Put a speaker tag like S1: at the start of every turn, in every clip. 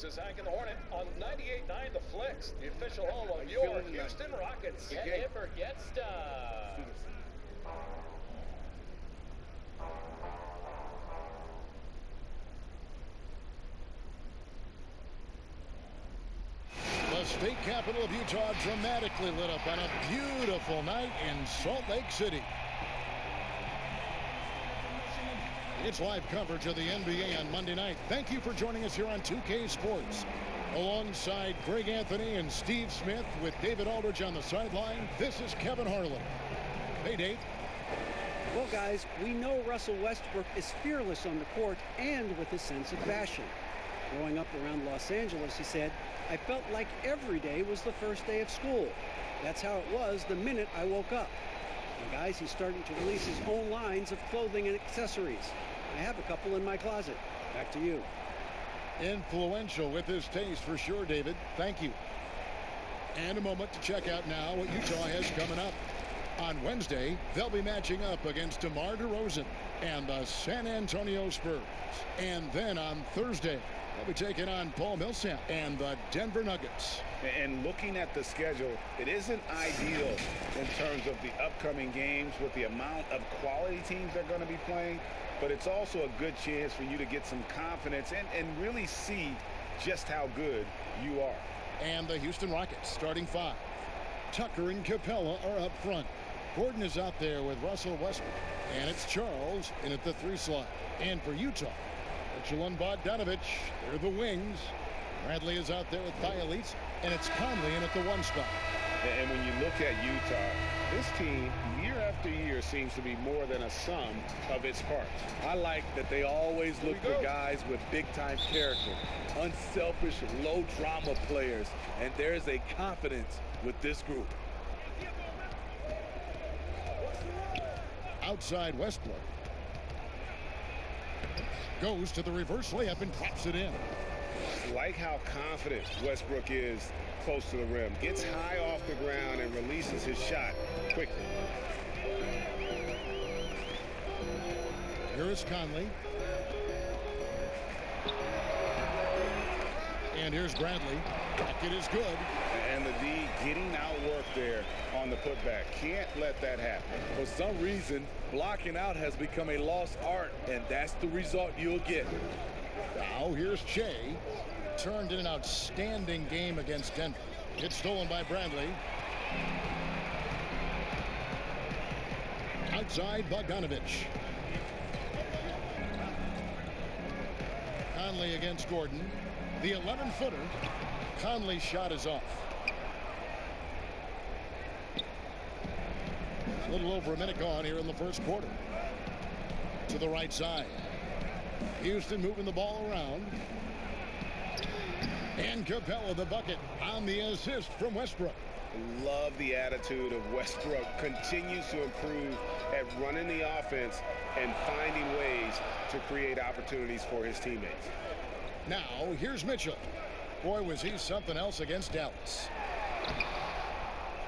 S1: This is Hank and the Hornet on 98.9 The Flex, the official home of your Houston Rockets.
S2: Get hip or get stuff.
S3: The state capital of Utah dramatically lit up on a beautiful night in Salt Lake City. It's live coverage of the NBA on Monday night. Thank you for joining us here on 2K Sports. Alongside Greg Anthony and Steve Smith with David Aldridge on the sideline, this is Kevin Harlan. Hey, Dave.
S4: Well, guys, we know Russell Westbrook is fearless on the court and with a sense of fashion. Growing up around Los Angeles, he said, I felt like every day was the first day of school. That's how it was the minute I woke up. And guys, he's starting to release his own lines of clothing and accessories. I have a couple in my closet. Back to you.
S3: Influential with his taste for sure, David. Thank you. And a moment to check out now what Utah has coming up. On Wednesday, they'll be matching up against DeMar DeRozan and the San Antonio Spurs. And then on Thursday, they'll be taking on Paul Millsap and the Denver Nuggets.
S5: And looking at the schedule, it isn't ideal in terms of the upcoming games with the amount of quality teams they're going to be playing. But it's also a good chance for you to get some confidence and really see just how good you are.
S3: And the Houston Rockets starting five. Tucker and Capella are up front. Gordon is out there with Russell Westbrook. And it's Charles in at the 3 slot. And for Utah, Mitchell and Bogdanovich, they're the wings. Bradley is out there with Bialits, and it's Conley in at the 1 spot.
S5: And when you look at Utah, this team, year after year, seems to be more than a sum of its parts.
S6: I like that they always look for guys with big-time character, unselfish, low-drama players, and there's a confidence with this group.
S3: Outside Westbrook. Goes to the reverse layup and drops it in.
S5: Like how confident Westbrook is close to the rim. Gets high off the ground and releases his shot quickly.
S3: Here is Conley. And here's Bradley. Bucket is good.
S5: And the D getting outworked there on the putback. Can't let that happen.
S6: For some reason, blocking out has become a lost art, and that's the result you'll get.
S3: Now here's Shea. Turned in an outstanding game against Denver. It's stolen by Bradley. Outside Bogdanovich. Conley against Gordon. The 11-footer. Conley's shot is off. A little over a minute gone here in the first quarter. To the right side. Houston moving the ball around. And Capella the bucket on the assist from Westbrook.
S5: Love the attitude of Westbrook. Continues to improve at running the offense and finding ways to create opportunities for his teammates.
S3: Now, here's Mitchell. Boy, was he something else against Dallas.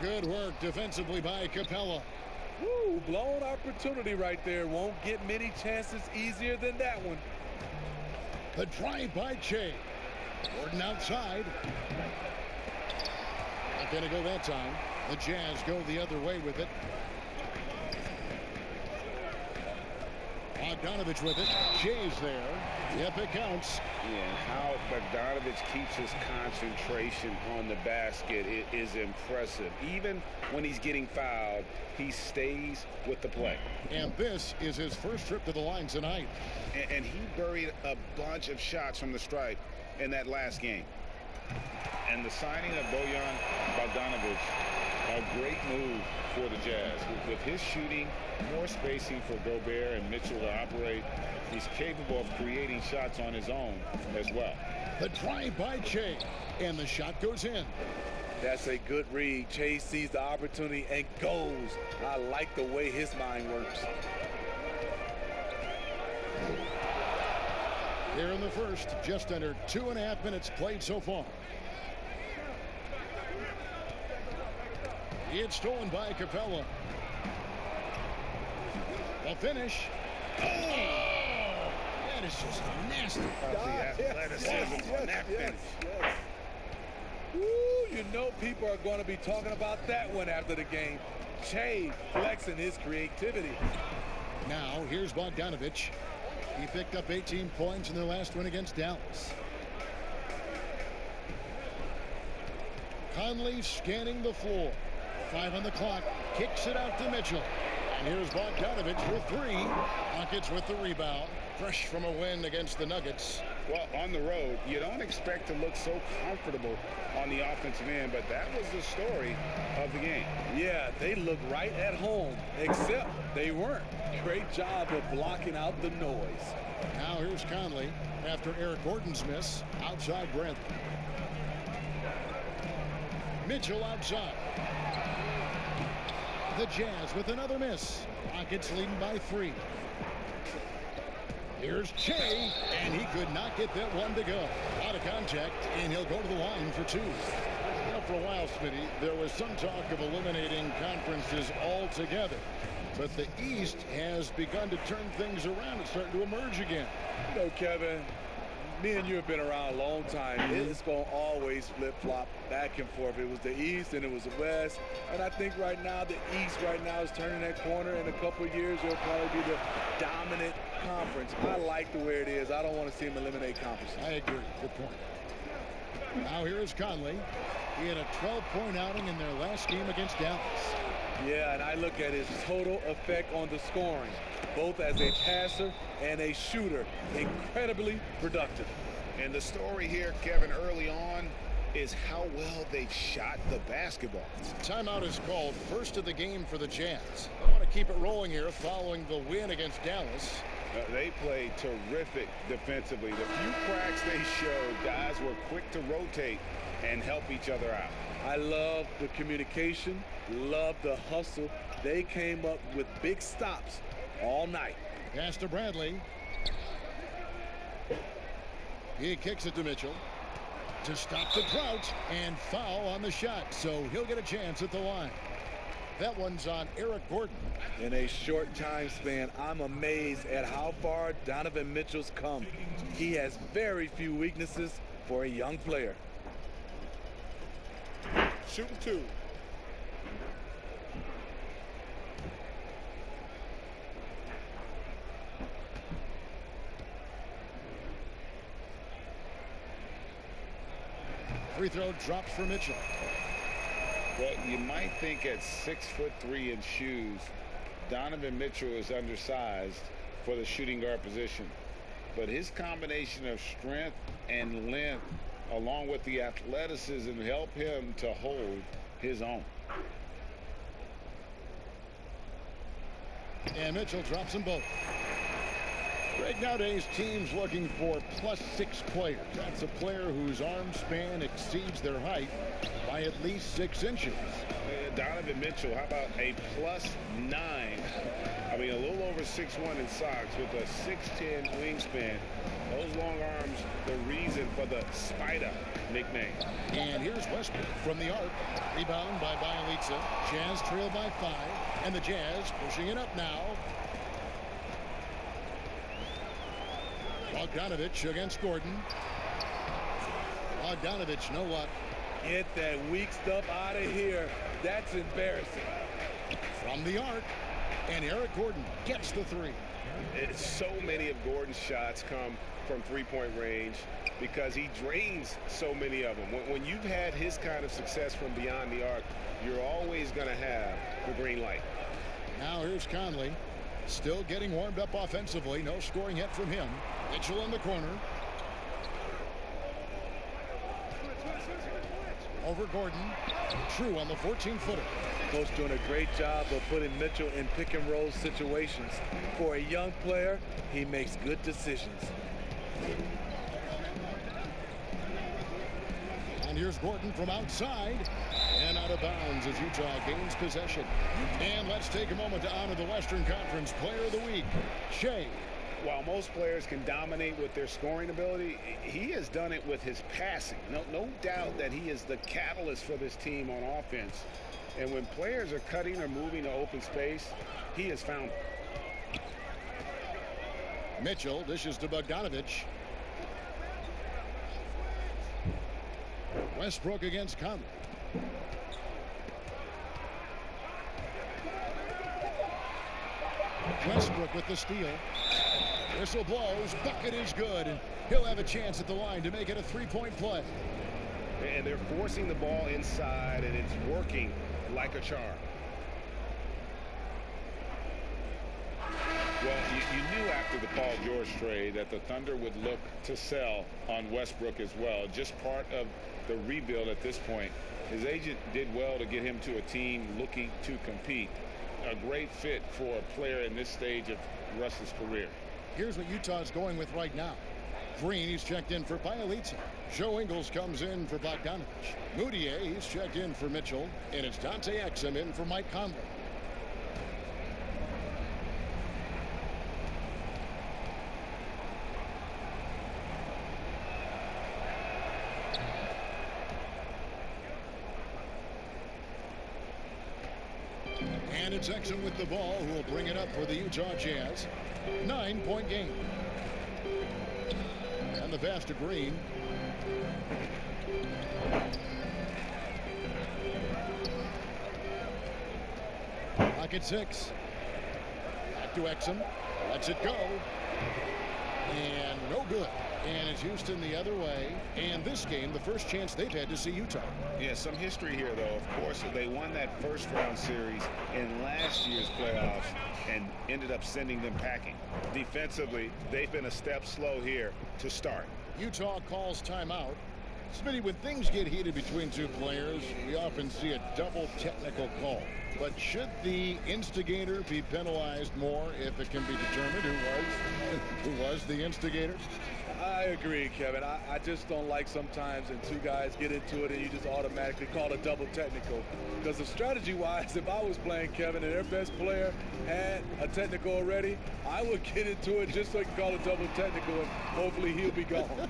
S3: Good work defensively by Capella.
S6: Woo, blown opportunity right there. Won't get many chances easier than that one.
S3: The drive by Che. Gordon outside. Not going to go that time. The Jazz go the other way with it. Bogdanovich with it. Che's there. Yep, it counts.
S5: Yeah, how Bogdanovich keeps his concentration on the basket is impressive. Even when he's getting fouled, he stays with the play.
S3: And this is his first trip to the line tonight.
S5: And he buried a bunch of shots from the stripe in that last game. And the signing of Bojan Bogdanovich, a great move for the Jazz. With his shooting, more spacing for Gobert and Mitchell to operate, he's capable of creating shots on his own as well.
S3: The drive by Che, and the shot goes in.
S6: That's a good read. Che sees the opportunity and goes. I like the way his mind works.
S3: Here in the first, just under 2.5 minutes played so far. It's stolen by Capella. The finish. Oh! That is just nasty.
S5: The athleticism on that finish.
S6: Woo, you know people are going to be talking about that one after the game. Che flexing his creativity.
S3: Now, here's Bogdanovich. He picked up 18 points in their last win against Dallas. Conley scanning the floor. 5 on the clock. Kicks it out to Mitchell. And here's Bogdanovich for 3. Rockets with the rebound. Fresh from a win against the Nuggets.
S5: Well, on the road, you don't expect to look so comfortable on the offensive end, but that was the story of the game.
S6: Yeah, they look right at home, except they weren't. Great job of blocking out the noise.
S3: Now here's Conley after Eric Gordon's miss. Outside Bradley. Mitchell outside. The Jazz with another miss. Rockets leading by 3. Here's Che, and he could not get that one to go. Out of contact, and he'll go to the line for 2. Now, for a while, Smitty, there was some talk of eliminating conferences altogether. But the East has begun to turn things around. It's starting to emerge again.
S6: You know, Kevin, me and you have been around a long time. It's going to always flip-flop back and forth. It was the East and it was the West. And I think right now the East is turning that corner. In a couple of years, it'll probably be the dominant conference. I like the way it is. I don't want to see them eliminate conferences.
S3: I agree. Good point. Now here is Conley. He had a 12-point outing in their last game against Dallas.
S6: Yeah, and I look at his total effect on the scoring, both as a passer and a shooter. Incredibly productive.
S5: And the story here, Kevin, early on is how well they've shot the basketball.
S3: Timeout is called. First of the game for the Jazz. I want to keep it rolling here following the win against Dallas.
S5: They played terrific defensively. The few cracks they showed, guys were quick to rotate and help each other out.
S6: I love the communication, love the hustle. They came up with big stops all night.
S3: Pass to Bradley. He kicks it to Mitchell to stop the drought and foul on the shot. So he'll get a chance at the line. That one's on Eric Gordon.
S6: In a short time span, I'm amazed at how far Donovan Mitchell's come. He has very few weaknesses for a young player.
S5: Shooting 2.
S3: Free throw dropped for Mitchell.
S5: Well, you might think at 6'3" in shoes, Donovan Mitchell is undersized for the shooting guard position. But his combination of strength and length, along with the athleticism, help him to hold his own.
S3: And Mitchell drops them both. Right nowadays, teams looking for +6 players. That's a player whose arm span exceeds their height by at least 6 inches.
S5: Donovan Mitchell, how about a +9? I mean, a little over 6'1" in socks with a 6'10" wingspan. Those long arms, the reason for the Spider nickname.
S3: And here's Westbrook from the arc. Rebound by Bjelica. Jazz trail by 5. And the Jazz pushing it up now. Bogdanovich against Gordon. Bogdanovich, no luck.
S6: Get that weak stuff out of here. That's embarrassing.
S3: From the arc. And Eric Gordon gets the 3.
S1: So many of Gordon's shots come from three-point range because he drains so many of them. When you've had his kind of success from beyond the arc, you're always going to have the green light.
S3: Now here's Conley. Still getting warmed up offensively. No scoring yet from him. Mitchell in the corner. Over Gordon. True on the 14-footer.
S6: Coach doing a great job of putting Mitchell in pick-and-roll situations. For a young player, he makes good decisions.
S3: And here's Gordon from outside. And out of bounds as Utah gains possession. And let's take a moment to honor the Western Conference Player of the Week, Shea.
S5: While most players can dominate with their scoring ability, he has done it with his passing. No doubt that he is the catalyst for this team on offense. And when players are cutting or moving to open space, he has found it.
S3: Mitchell dishes to Bogdanovich. Westbrook against Conley. Westbrook with the steal. Whistle blows. Bucket is good. And he'll have a chance at the line to make it a three-point play.
S1: And they're forcing the ball inside, and it's working like a charm.
S5: Well, you knew after the Paul George trade that the Thunder would look to sell on Westbrook as well. Just part of the rebuild at this point. His agent did well to get him to a team looking to compete. A great fit for a player in this stage of Russ's career.
S3: Here's what Utah's going with right now. Green, he's checked in for Bielitsa. Joe Ingles comes in for Bogdanovich. Moutier, he's checked in for Mitchell. And it's Dante Exum in for Mike Conley. And it's Exum with the ball, who will bring it up for the Utah Jazz. 9-point game. And the pass to Green. Pocket 6. Back to Exum. Lets it go. And no good. And it's Houston the other way. And this game, the first chance they've had to see Utah.
S5: Yeah, some history here, though. Of course, they won that first round series in last year's playoffs and ended up sending them packing.
S1: Defensively, they've been a step slow here to start.
S3: Utah calls timeout. Smitty, when things get heated between two players, we often see a double technical call. But should the instigator be penalized more if it can be determined who was the instigator?
S6: I agree, Kevin. I just don't like sometimes when two guys get into it and you just automatically call a double technical. Because of strategy-wise, if I was playing Kevin and their best player had a technical already, I would get into it just so I can call a double technical and hopefully he'll be gone.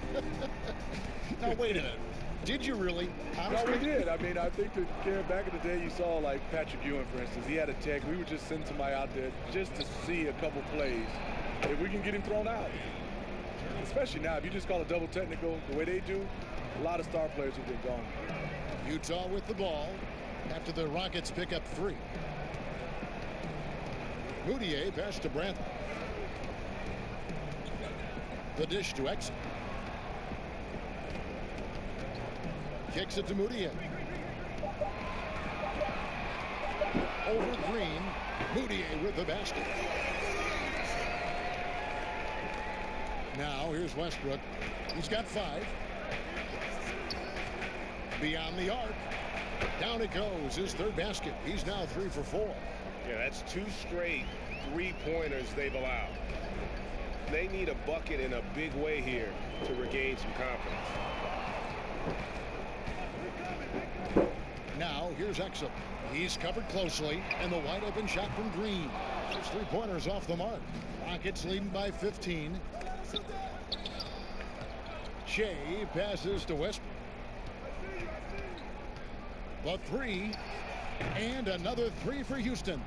S3: Now, wait a minute. Did you really?
S6: No, we did. I mean, I think that back in the day, you saw like Patrick Ewing, for instance. He had a tech. We would just send somebody out there just to see a couple plays. If we can get him thrown out. Especially now, if you just call a double technical the way they do, a lot of star players have been gone.
S3: Utah with the ball after the Rockets pick up 3. Moutier pass to Brantley. The dish to Exum. Kicks it to Moutier. Over Green. Moutier with the basket. Now here's Westbrook. He's got 5. Beyond the arc. Down it goes. His third basket. He's now 3 for 4.
S1: Yeah, that's 2 straight three-pointers they've allowed. They need a bucket in a big way here to regain some confidence.
S3: Now here's Exum. He's covered closely, and the wide open shot from Green. Those 3-pointers off the mark. Rockets leading by 15. Shea passes to Westbrook. The 3, and another 3 for Houston.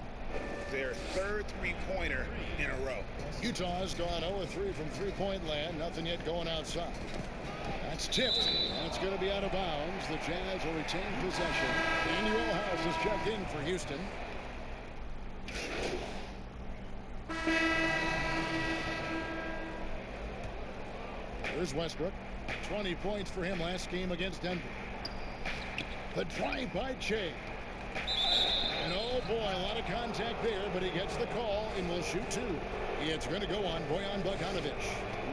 S5: Their third three-pointer in a row.
S3: Utah's gone 0-3 from three-point land. Nothing yet going outside. That's tipped, and it's going to be out of bounds. The Jazz will retain possession. Daniel House is checked in for Houston. Here's Westbrook. 20 points for him last game against Denver. The drive by Shea. And oh boy, a lot of contact there, but he gets the call and will shoot 2. It's going to go on Bojan Bogdanovich.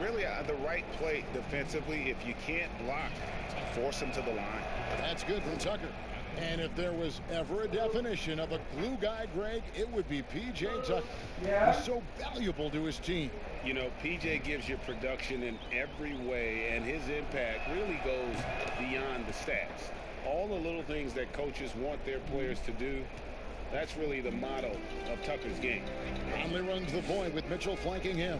S5: Really the right play defensively. If you can't block, force him to the line.
S3: That's good from Tucker. And if there was ever a definition of a glue guy, Greg, it would be P.J. Tucker. Yeah. He's so valuable to his team.
S1: You know, P.J. gives you production in every way, and his impact really goes beyond the stats. All the little things that coaches want their players to do, that's really the motto of Tucker's game.
S3: Conley runs the point with Mitchell flanking him.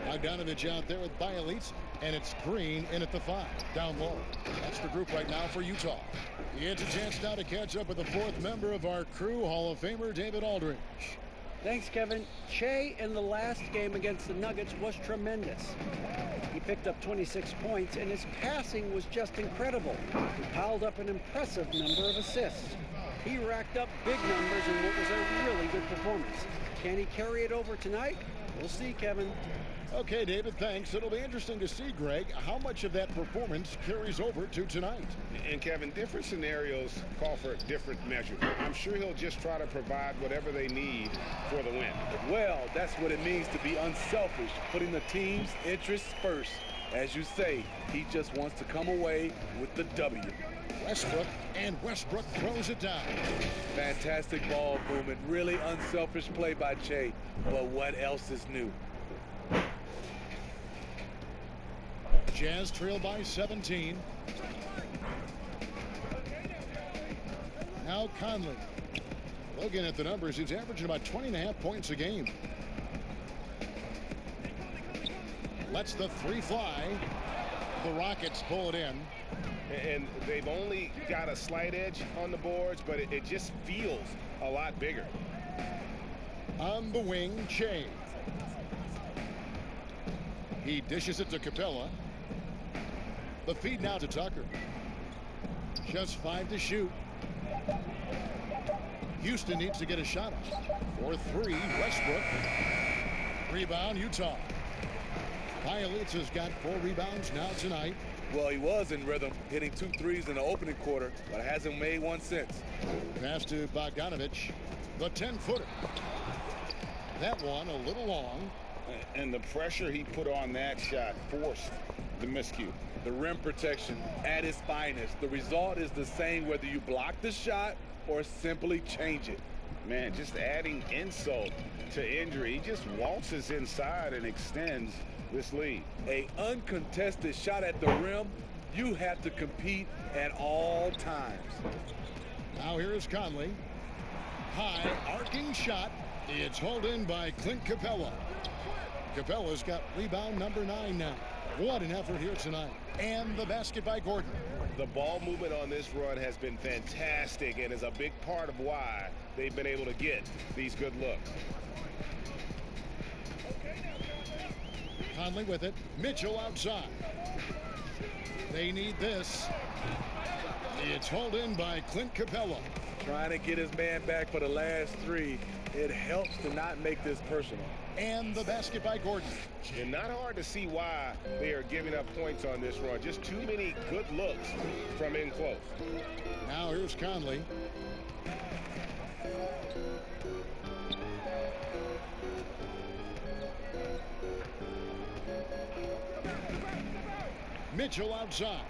S3: Bogdanovich out there with Bielitsa, and it's Green in at the 5, down low. That's the group right now for Utah. It's a chance now to catch up with the 4th member of our crew, Hall of Famer David Aldridge.
S4: Thanks, Kevin. Shea in the last game against the Nuggets was tremendous. He picked up 26 points, and his passing was just incredible. He piled up an impressive number of assists. He racked up big numbers in what was a really good performance. Can he carry it over tonight? We'll see, Kevin.
S3: Okay, David, thanks. It'll be interesting to see, Greg, how much of that performance carries over to tonight.
S1: And Kevin, different scenarios call for different measures. I'm sure he'll just try to provide whatever they need for the win.
S6: Well, that's what it means to be unselfish, putting the team's interests first. As you say, he just wants to come away with the W.
S3: Westbrook, and Westbrook throws it down.
S6: Fantastic ball movement, really unselfish play by Shea. But what else is new?
S3: Jazz trail by 17. Now Conley. Looking at the numbers, he's averaging about 20.5 points a game. Lets the three fly. The Rockets pull it in.
S1: And they've only got a slight edge on the boards, but it just feels a lot bigger.
S3: On the wing, Shea. He dishes it to Capella. The feed now to Tucker. Just 5 to shoot. Houston needs to get a shot up. For 3, Westbrook. Rebound, Utah. Bielitsa's got 4 rebounds now tonight.
S6: Well, he was in rhythm, hitting 2 threes in the opening quarter, but hasn't made one since.
S3: Pass to Bogdanovich. The 10-footer. That one a little long.
S5: And the pressure he put on that shot forced the miscue.
S6: The rim protection at its finest. The result is the same whether you block the shot or simply change it.
S1: Man, just adding insult to injury. He just waltzes inside and extends this lead.
S6: A uncontested shot at the rim, you have to compete at all times.
S3: Now here's Conley. High arcing shot. It's hauled in by Clint Capella. Capella's got rebound number 9 now. What an effort here tonight. And the basket by Gordon.
S1: The ball movement on this run has been fantastic and is a big part of why they've been able to get these good looks.
S3: Conley with it. Mitchell outside. They need this. It's hauled in by Clint Capella.
S6: Trying to get his man back for the last 3. It helps to not make this personal.
S3: And the basket by Gordon.
S1: And not hard to see why they are giving up points on this run. Just too many good looks from in close.
S3: Now here's Conley. Mitchell outside.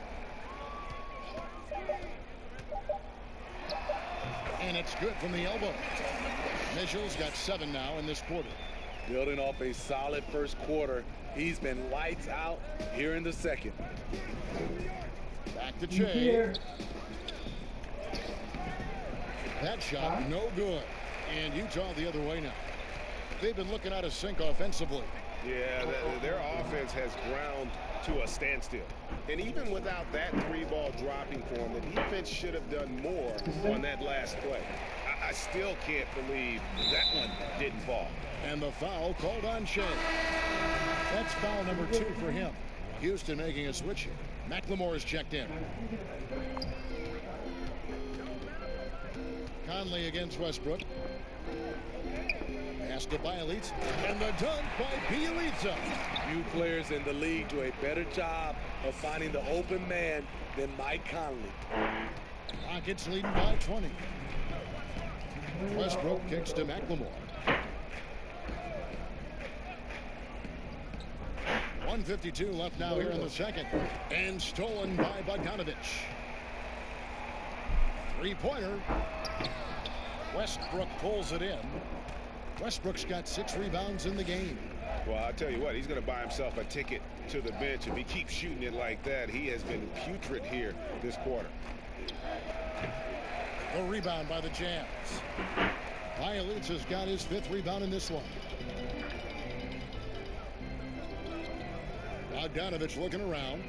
S3: And it's good from the elbow. Mitchell's got 7 now in this quarter.
S6: Building off a solid first quarter, he's been lights out here in the second.
S3: Back to Shea. That shot no good. And Utah the other way now. They've been looking out of sync offensively.
S1: Yeah, their offense has ground to a standstill. And even without that 3-ball dropping for them, the defense should have done more on that last play. I still can't believe that one didn't fall.
S3: And the foul called on Shea. That's foul number 2 for him. Houston making a switch here. McLemore is checked in. Conley against Westbrook. Pass to Bielitsa. And the dunk by Bielitsa.
S6: Few players in the league do a better job of finding the open man than Mike Conley.
S3: Rockets leading by 20. Westbrook kicks to McLemore. 1:52 left now here in the second. And stolen by Bogdanovich. 3-pointer. Westbrook pulls it in. Westbrook's got 6 rebounds in the game.
S1: Well, I'll tell you what, he's going to buy himself a ticket to the bench. If he keeps shooting it like that, he has been putrid here this quarter.
S3: The rebound by the Jazz. Bielitsa's got his 5th rebound in this one. Bogdanovich looking around.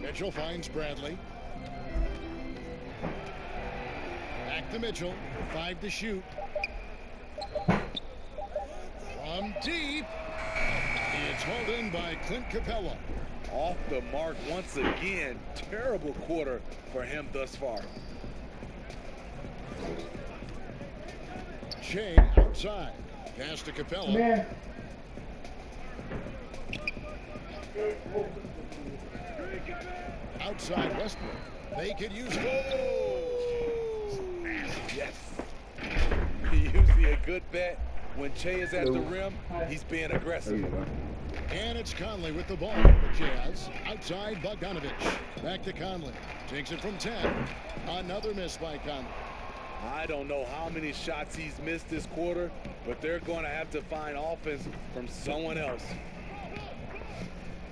S3: Mitchell finds Bradley. Back to Mitchell. 5 to shoot. From deep. It's hauled in by Clint Capella.
S6: Off the mark once again. Terrible quarter for him thus far.
S3: Shea outside. Pass to Capella.
S7: Man.
S3: Outside Westbrook. They could use it.
S6: Yes. Usually a good bet. When Che is at the rim, he's being aggressive.
S3: And it's Conley with the ball. The Jazz outside Bogdanovich. Back to Conley. Takes it from 10. Another miss by Conley.
S6: I don't know how many shots he's missed this quarter, but they're going to have to find offense from someone else.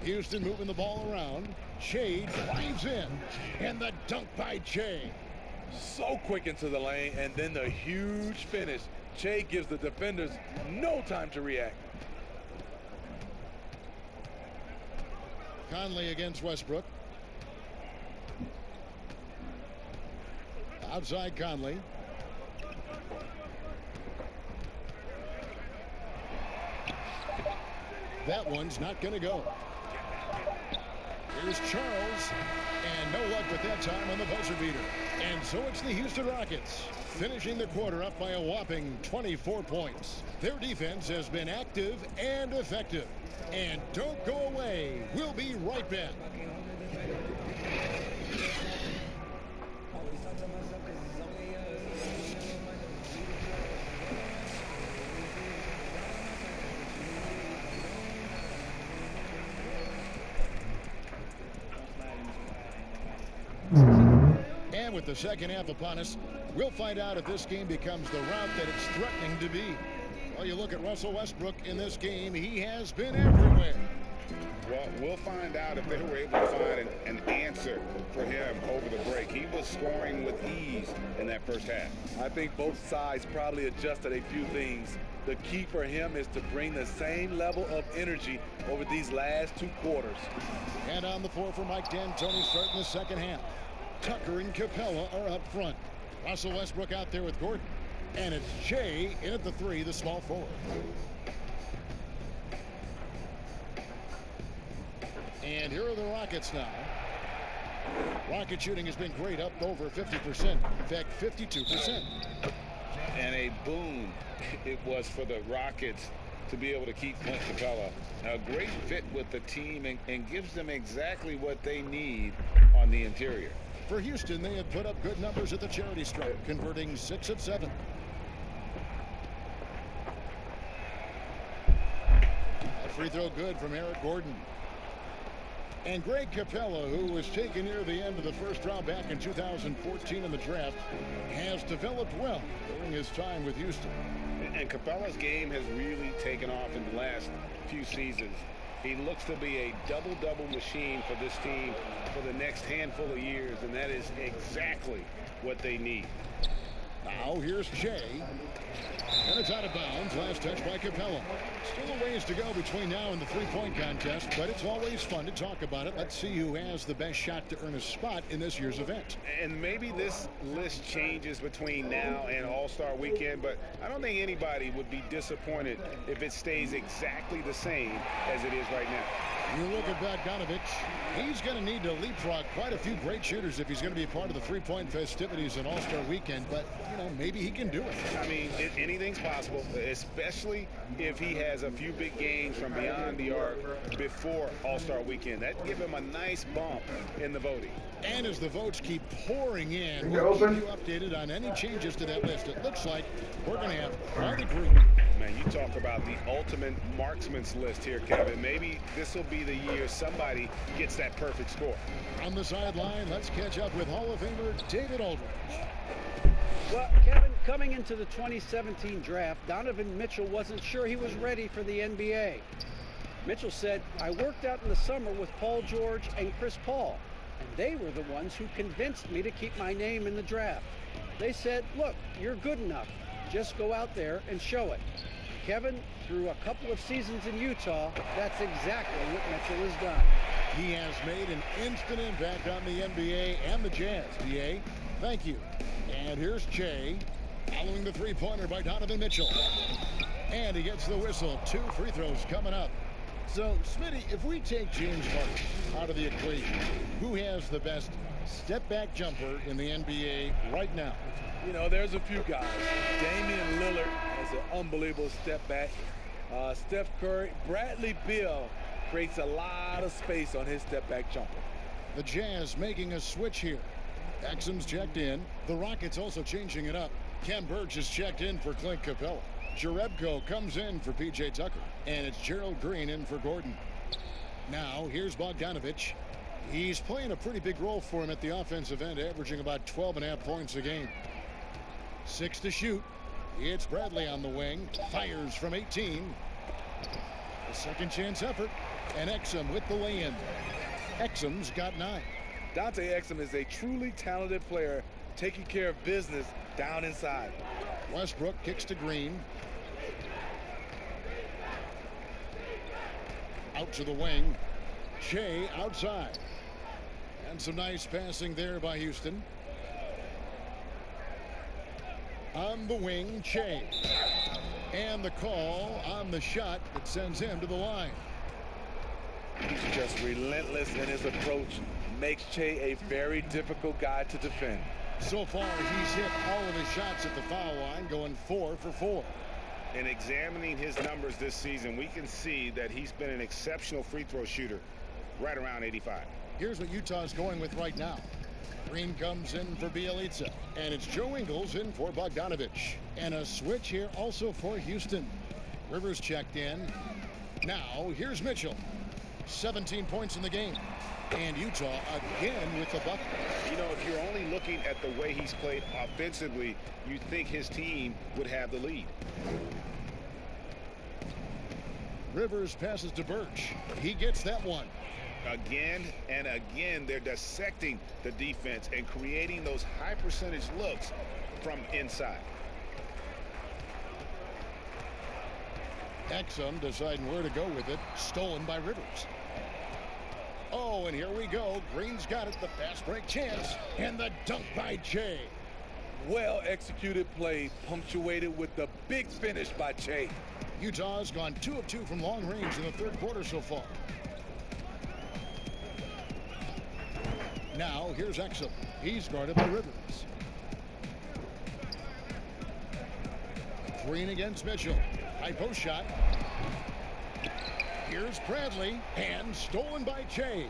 S3: Houston moving the ball around. Shea drives in. And the dunk by Che.
S6: So quick into the lane, and then the huge finish. Che gives the defenders no time to react.
S3: Conley against Westbrook. Outside Conley. That one's not going to go. Here's Charles. And no luck with that time on the buzzer beater. And so it's the Houston Rockets, finishing the quarter up by a whopping 24 points. Their defense has been active and effective. And don't go away. We'll be right back. And with the second half upon us, we'll find out if this game becomes the route that it's threatening to be. Well, you look at Russell Westbrook in this game, he has been everywhere.
S5: Well, we'll find out if they were able to find an answer for him over the break. He was scoring with ease in that first half.
S6: I think both sides probably adjusted a few things. The key for him is to bring the same level of energy over these last 2 quarters.
S3: And on the floor for Mike D'Antoni starting the second half. Tucker and Capella are up front. Russell Westbrook out there with Gordon. And it's Shea in at the 3, the small forward. And here are the Rockets now. Rocket shooting has been great, up over 50%. In fact, 52%.
S5: And a boon it was for the Rockets to be able to keep Clint Capella. A great fit with the team and gives them exactly what they need on the interior.
S3: For Houston, they have put up good numbers at the charity stripe, converting 6 of 7. A free throw good from Eric Gordon. And Greg Capella, who was taken near the end of the first round back in 2014 in the draft, has developed well during his time with Houston.
S5: And Capella's game has really taken off in the last few seasons. He looks to be a double-double machine for this team for the next handful of years, and that is exactly what they need.
S3: Now here's Shea. And it's out of bounds. Last touch by Capella. Still a ways to go between now and the three-point contest, but it's always fun to talk about it. Let's see who has the best shot to earn a spot in this year's event.
S5: And maybe this list changes between now and All-Star Weekend, but I don't think anybody would be disappointed if it stays exactly the same as it is right now.
S3: You look at Bogdanovich. He's going to need to leapfrog quite a few great shooters if he's going to be part of the three-point festivities in All-Star Weekend, but, you know, maybe he can do it.
S5: I mean, anything's possible, especially if he has a few big games from beyond the arc before All-Star Weekend. That'd give him a nice bump in the voting.
S3: And as the votes keep pouring in, we'll keep you updated on any changes to that list. It looks like we're going to have quite a group.
S5: Man, you talk about the ultimate marksman's list here, Kevin. Maybe this will be the year somebody gets that perfect score.
S3: On the sideline, let's catch up with Hall of Famer David Aldridge.
S4: Well, Kevin, coming into the 2017 draft, Donovan Mitchell wasn't sure he was ready for the NBA. Mitchell said, "I worked out in the summer with Paul George and Chris Paul, and they were the ones who convinced me to keep my name in the draft. They said, look, you're good enough. Just go out there and show it." Kevin, through a couple of seasons in Utah, that's exactly what Mitchell has done.
S3: He has made an instant impact on the NBA and the Jazz. DA, thank you. And here's Che, following the three-pointer by Donovan Mitchell. And he gets the whistle. 2 free throws coming up. So, Smitty, if we take James Harden out of the equation, who has the best step-back jumper in the NBA right now?
S6: You know, there's a few guys. Damian Lillard has an unbelievable step back. Steph Curry, Bradley Beal creates a lot of space on his step back jumper.
S3: The Jazz making a switch here. Exum's checked in. The Rockets also changing it up. Ken Burge is checked in for Clint Capella. Jerebko comes in for P.J. Tucker. And it's Gerald Green in for Gordon. Now, here's Bogdanovic. He's playing a pretty big role for him at the offensive end, averaging about 12.5 points a game. 6 to shoot. It's Bradley on the wing. Fires from 18. A second chance effort. And Exum with the lay-in. Exum's got 9.
S6: Dante Exum is a truly talented player, taking care of business down inside.
S3: Westbrook kicks to Green. Out to the wing. Shea outside. And some nice passing there by Houston. On the wing, Che. And the call on the shot that sends him to the line.
S6: He's just relentless in his approach. Makes Che a very difficult guy to defend.
S3: So far, he's hit all of his shots at the foul line, going 4 for 4.
S1: In examining his numbers this season, we can see that he's been an exceptional free throw shooter, right around 85.
S3: Here's what Utah's going with right now. Green comes in for Bjelica, and it's Joe Ingles in for Bogdanovic. And a switch here also for Houston. Rivers checked in. Now, here's Mitchell. 17 points in the game. And Utah again with the bucket.
S1: You know, if you're only looking at the way he's played offensively, you'd think his team would have the lead.
S3: Rivers passes to Birch. He gets that one.
S1: Again and again, they're dissecting the defense and creating those high percentage looks from inside.
S3: Exum deciding where to go with it. Stolen by Rivers. Oh, and here we go. Green's got it. The fast break chance. And the dunk by Che.
S6: Well executed play, punctuated with the big finish by Che.
S3: Utah's gone 2 of 2 from long range in the third quarter so far. Now, here's Exum. He's guarded by Rivers. Green against Mitchell. High post shot. Here's Bradley, and stolen by Che.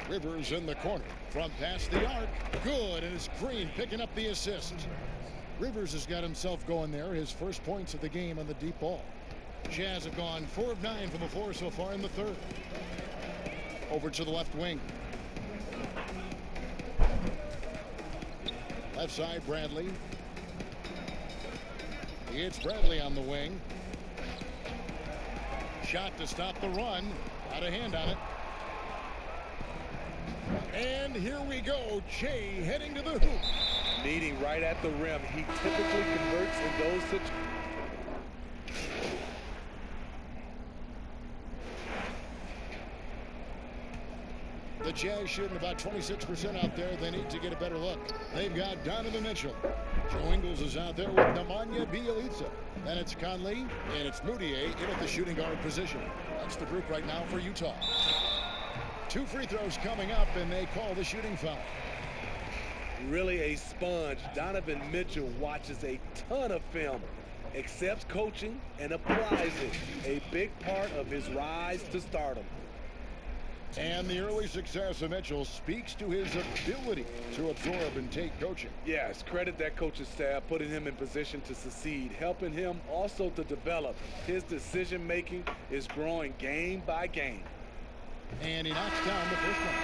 S3: Rivers in the corner. From past the arc. Good, and it's Green picking up the assist. Rivers has got himself going there. His first points of the game on the deep ball. Jazz have gone 4 of 9 from the floor so far in the third. Over to the left wing. Left side, Bradley. It's Bradley on the wing. Shot to stop the run. Out of hand on it. And here we go. Che heading to the hoop.
S6: Meeting right at the rim. He typically converts in those situations.
S3: The Jazz shooting about 26% out there. They need to get a better look. They've got Donovan Mitchell. Joe Ingles is out there with Nemanja Bjelica. Then it's Conley, and it's Moutier in at the shooting guard position. That's the group right now for Utah. 2 free throws coming up, and they call the shooting foul.
S6: Really a sponge. Donovan Mitchell watches a ton of film, accepts coaching, and applies it. A big part of his rise to stardom.
S3: And the early success of Mitchell speaks to his ability to absorb and take coaching.
S6: Yes, credit that coaching staff, putting him in position to succeed, helping him also to develop. His decision-making is growing game by game.
S3: And he knocks down the first one.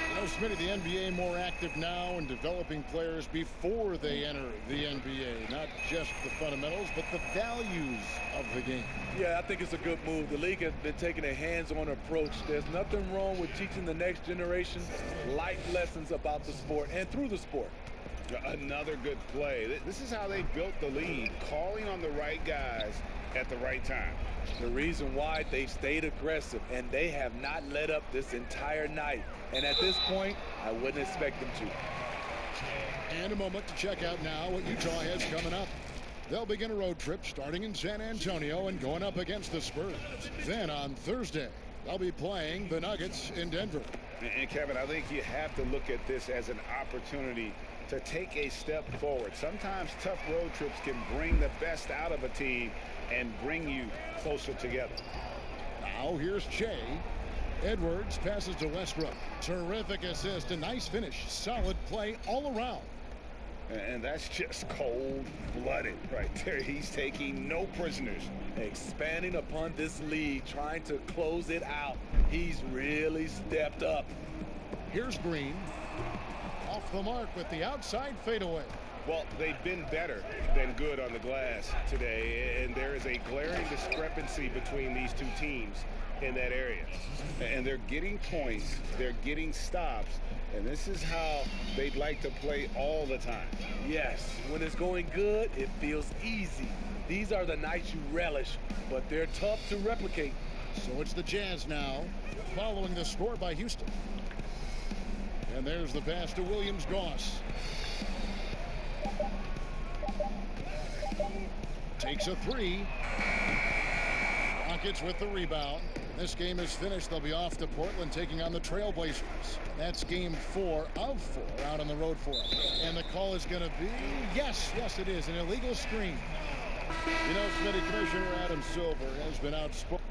S3: You know, Smitty, the NBA more active now in developing players before they enter the NBA. Not just the fundamentals, but the values of the game.
S6: Yeah, I think it's a good move. The league has been taking a hands-on approach. There's nothing wrong with teaching the next generation life lessons about the sport and through the sport.
S1: Another good play. This is how they built the lead, calling on the right guys at the right time.
S6: The reason why they've stayed aggressive, and they have not let up this entire night. And at this point, I wouldn't expect them to.
S3: And a moment to check out now what Utah has coming up. They'll begin a road trip starting in San Antonio and going up against the Spurs. Then on Thursday, they'll be playing the Nuggets in Denver.
S5: And Kevin, I think you have to look at this as an opportunity to take a step forward. Sometimes tough road trips can bring the best out of a team and bring you closer together.
S3: Now here's Shea. Edwards passes to Westbrook. Terrific assist, a nice finish, solid play all around.
S5: And that's just cold-blooded right there. He's taking no prisoners.
S6: Expanding upon this lead, trying to close it out. He's really stepped up.
S3: Here's Green. Off the mark with the outside fadeaway.
S5: Well, they've been better than good on the glass today, and there is a glaring discrepancy between these two teams in that area. And they're getting points, they're getting stops, and this is how they'd like to play all the time.
S6: Yes, when it's going good, it feels easy. These are the nights you relish, but they're tough to replicate.
S3: So it's the Jazz now, following the score by Houston. And there's the pass to Williams-Goss. Takes a three. Rockets with the rebound. This game is finished. They'll be off to Portland taking on the Trailblazers. That's game 4 of 4 out on the road for them. And the call is going to be, yes, it is, an illegal screen. You know, Smitty, Commissioner Adam Silver has been outspoken.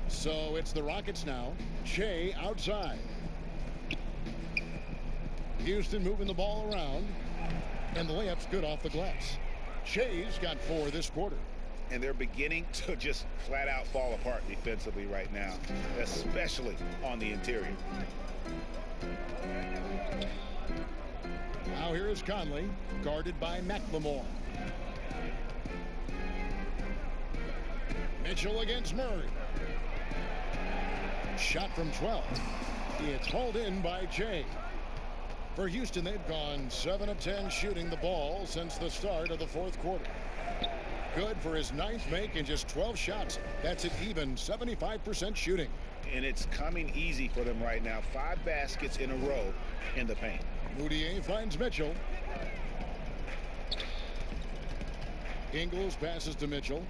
S3: So it's the Rockets now. Shea outside. Houston moving the ball around. And the layup's good off the glass. Shea's got 4 this quarter.
S5: And they're beginning to just flat out fall apart defensively right now, especially on the interior.
S3: Now here is Conley, guarded by McLemore. Mitchell against Murray. Shot from 12. It's hauled in by Jay. For Houston, they've gone 7 of 10 shooting the ball since the start of the 4th quarter. Good for his 9th make in just 12 shots. That's an even 75% shooting.
S5: And it's coming easy for them right now. 5 baskets in a row in the paint.
S3: Moutier finds Mitchell. Ingles passes to Mitchell.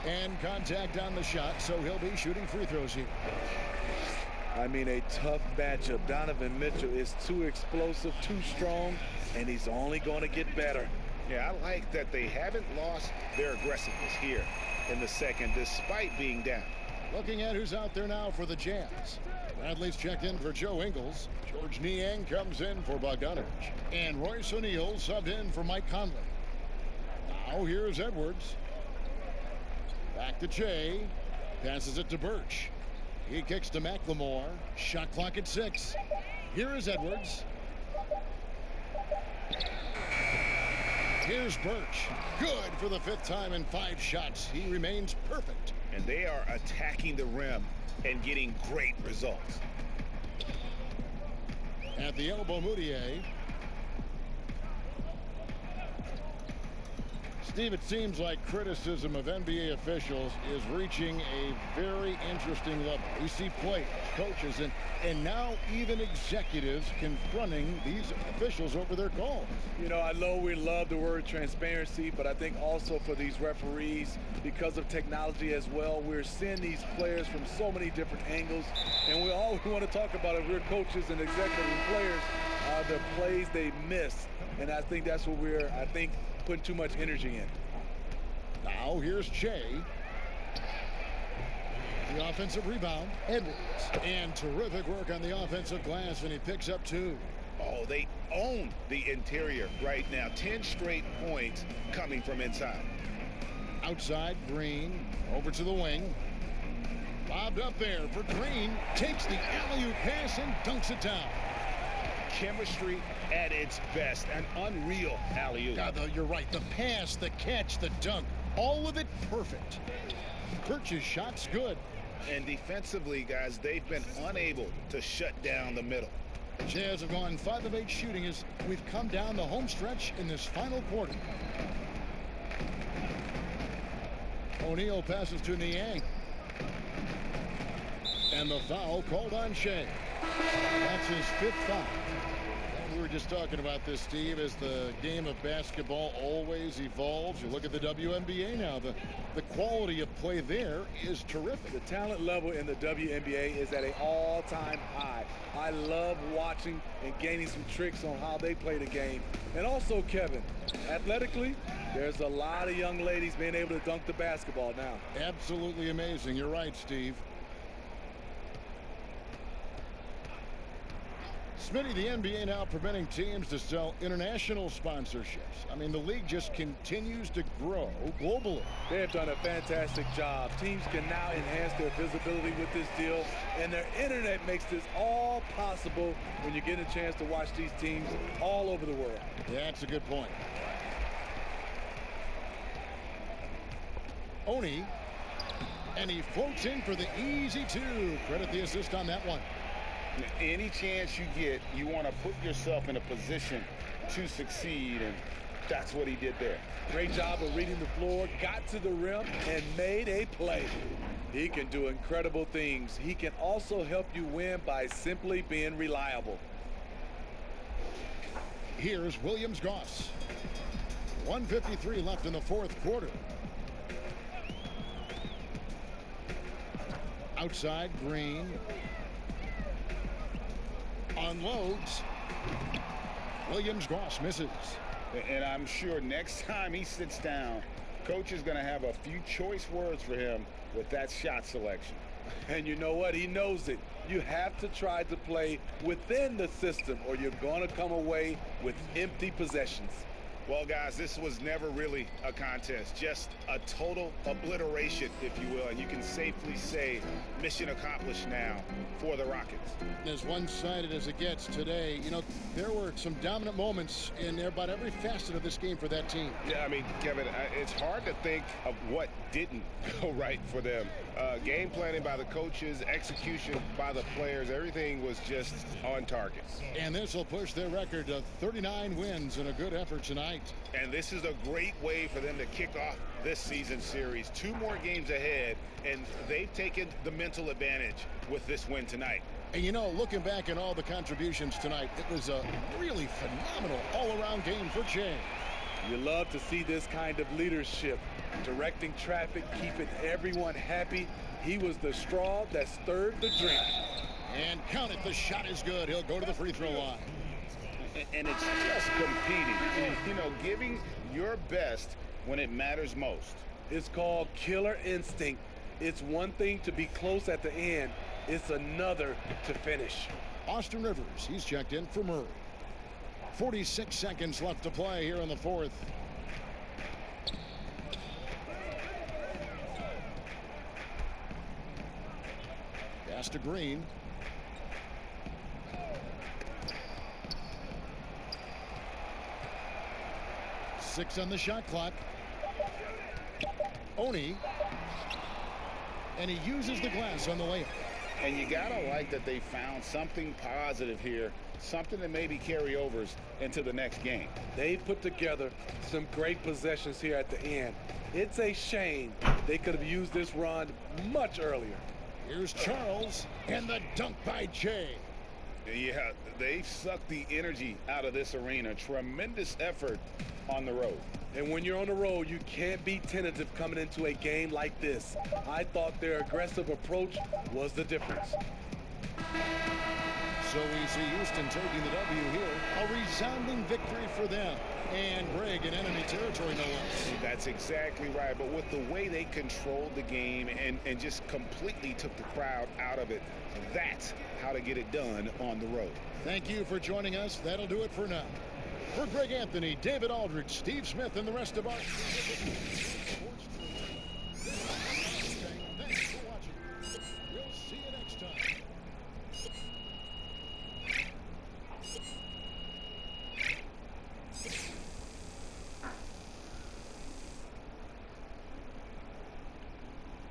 S3: And contact on the shot, so he'll be shooting free throws here.
S6: I mean, a tough matchup. Donovan Mitchell is too explosive, too strong, and he's only going to get better.
S5: Yeah, I like that they haven't lost their aggressiveness here in the second, despite being down.
S3: Looking at who's out there now for the Jazz. Bradley's checked in for Joe Ingles. George Niang comes in for Bogdanovich. And Royce O'Neal subbed in for Mike Conley. Now here's Edwards. Back to Jay. Passes it to Birch. He kicks to McLemore. Shot clock at 6. Here is Edwards. Here's Birch. Good for the 5th time in 5 shots. He remains perfect.
S5: And they are attacking the rim and getting great results.
S3: At the elbow, Moutier. Steve, it seems like criticism of NBA officials is reaching a very interesting level. We see players, coaches, and now even executives confronting these officials over their calls.
S6: You know, I know we love the word transparency, but I think also for these referees, because of technology as well, we're seeing these players from so many different angles, and all we want to talk about if we're coaches and executives and players are the plays they miss. And I think that's what we're, putting too much energy in.
S3: Now here's Shea. The offensive rebound, Edwards. And terrific work on the offensive glass, and he picks up 2.
S5: Oh, they own the interior right now. 10 straight points coming from inside.
S3: Outside, Green. Over to the wing. Bobbed up there for Green. Takes the alley-oop pass and dunks it down.
S5: Chemistry at its best. An unreal alley-oop.
S3: God, though, you're right. The pass, the catch, the dunk. All of it perfect. Birch's shot's good.
S5: And defensively, guys, they've been unable to shut down the middle.
S3: Jazz have gone 5 of 8 shooting as we've come down the home stretch in this final quarter. O'Neal passes to Niang. And the foul called on Shea. That's his 5th foul. And we were just talking about this, Steve, as the game of basketball always evolves. You look at the WNBA now. The quality of play there is terrific.
S6: The talent level in the WNBA is at an all-time high. I love watching and gaining some tricks on how they play the game. And also, Kevin, athletically, there's a lot of young ladies being able to dunk the basketball now.
S3: Absolutely amazing. You're right, Steve. Smitty, the NBA now preventing teams to sell international sponsorships. I mean, the league just continues to grow globally.
S6: They have done a fantastic job. Teams can now enhance their visibility with this deal, and their internet makes this all possible when you get a chance to watch these teams all over the world.
S3: Yeah, that's a good point. Oni, and he floats in for the easy 2. Credit the assist on that one.
S5: Any chance you get, you want to put yourself in a position to succeed, and that's what he did there.
S6: Great job of reading the floor, got to the rim, and made a play. He can do incredible things. He can also help you win by simply being reliable.
S3: Here's Williams-Goss. 1:53 left in the 4th quarter. Outside, Green. Unloads. Williams-Goss misses.
S5: And I'm sure next time he sits down, coach is going to have a few choice words for him with that shot selection.
S6: And you know what? He knows it. You have to try to play within the system, or you're going to come away with empty possessions.
S5: Well, guys, this was never really a contest, just a total obliteration, if you will, and you can safely say mission accomplished now for the Rockets.
S3: As one-sided as it gets today, you know, there were some dominant moments in about every facet of this game for that team.
S1: Yeah, I mean, Kevin, it's hard to think of what didn't go right for them. Game planning by the coaches, execution by the players, everything was just on target.
S3: And this will push their record to 39 wins in a good effort tonight.
S5: And this is a great way for them to kick off this season series. 2 more games ahead, and they've taken the mental advantage with this win tonight.
S3: And you know, looking back at all the contributions tonight, it was a really phenomenal all-around game for Shea.
S6: You love to see this kind of leadership, directing traffic, keeping everyone happy. He was the straw that stirred the drink.
S3: And count it, the shot is good. He'll go to the free throw line.
S5: And it's just competing, and, you know, giving your best when it matters most.
S6: It's called killer instinct. It's one thing to be close at the end. It's another to finish.
S3: Austin Rivers, he's checked in for Murray. 46 seconds left to play here in the 4th. Pass to Green. Six on the shot clock. Oni. And he uses the glass on the layup.
S5: And you gotta like that they found something positive here, something that maybe carry overs into the next game.
S6: They put together some great possessions here at the end. It's a shame they could have used this run much earlier.
S3: Here's Charles, and the dunk by Jay.
S5: Yeah, they've sucked the energy out of this arena. Tremendous effort on the road.
S6: And when you're on the road, you can't be tentative coming into a game like this. I thought their aggressive approach was the difference.
S3: So we see Houston taking the W here. A resounding victory for them. And Greg in enemy territory, no less.
S5: That's exactly right. But with the way they controlled the game and just completely took the crowd out of it, that's how to get it done on the road.
S3: Thank you for joining us. That'll do it for now. For Greg Anthony, David Aldridge, Steve Smith, and the rest of our